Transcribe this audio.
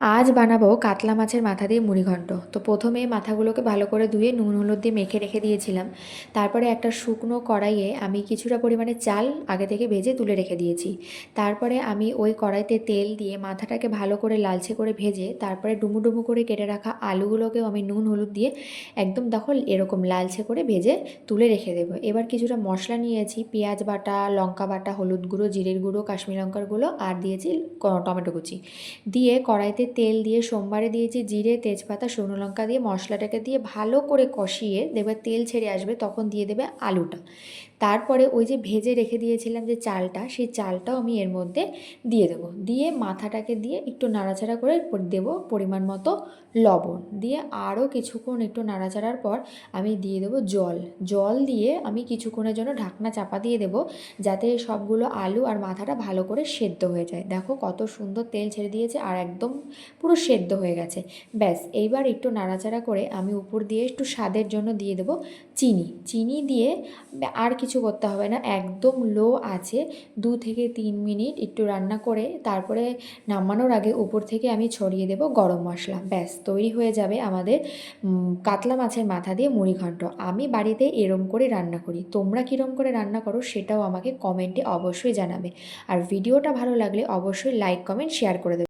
আজ বানাবো কাতলা মাছের মাথা দিয়ে মুড়িঘণ্ট। তো প্রথমে মাথাগুলোকে ভালো করে ধুয়ে নুন হলুদ দিয়ে মেখে রেখে দিয়েছিলাম। তারপরে একটা শুকনো কড়াইয়ে আমি কিছুটা পরিমাণে চাল আগে থেকে ভেজে তুলে রেখে দিয়েছি। তারপরে আমি ওই কড়াইতে তেল দিয়ে মাথাটাকে ভালো করে লালচে করে ভেজে তারপরে ডুমো ডুমো করে কেটে রাখা আলুগুলোকেও আমি নুন হলুদ দিয়ে একদম দেখো এরকম লালচে করে ভেজে তুলে রেখে দেবো। এবার কিছুটা মশলা নিয়েছি, পেঁয়াজ বাটা, লঙ্কা বাটা, হলুদ গুঁড়ো, জিরের গুঁড়ো, কাশ্মীর লঙ্কার গুঁড়ো আর দিয়েছি টমেটো কুচি। দিয়ে কড়াইতে তেল দিয়ে সোমবারে দিয়েছি জিরে, তেজপাতা, শুকনো লঙ্কা দিয়ে মশলাটাকে দিয়ে ভালো করে কষিয়ে দেখবে তেল ছেড়ে আসবে, তখন দিয়ে দেবে আলুটা। তারপরে ওই যে ভেজে রেখে দিয়েছিলাম যে চালটা, সেই চালটাও আমি এর মধ্যে দিয়ে দেবো। দিয়ে মাথাটাকে দিয়ে একটু নাড়াচাড়া করে দেবো পরিমাণ মতো লবণ দিয়ে আরও কিছুক্ষণ একটু নাড়াচাড়ার পর আমি দিয়ে দেবো জল। জল দিয়ে আমি কিছুক্ষণের জন্য ঢাকনা চাপা দিয়ে দেবো, যাতে সবগুলো আলু আর মাথাটা ভালো করে সেদ্ধ হয়ে যায়। দেখো কত সুন্দর তেল ছেড়ে দিয়েছে আর একদম পুরো সেদ্ধ হয়ে গেছে। ব্যাস এইবার একটু নাড়াচাড়া করে আমি উপর দিয়ে একটু স্বাদের জন্য দিয়ে দেবো চিনি। চিনি দিয়ে আর কিছু করতে হবে না, একদম লো আছে 2 থেকে 3 মিনিট একটু রান্না করে তারপরে নামানোর আগে উপর থেকে আমি ছড়িয়ে দেবো গরম মশলা। ব্যাস তৈরি হয়ে যাবে আমাদের কাতলা মাছের মাথা দিয়ে মুড়িঘণ্ট। আমি বাড়িতে এরম করে রান্না করি, তোমরা কীরম করে রান্না করো সেটাও আমাকে কমেন্টে অবশ্যই জানাবে। আর ভিডিওটা ভালো লাগলে অবশ্যই লাইক কমেন্ট শেয়ার করে দেবে।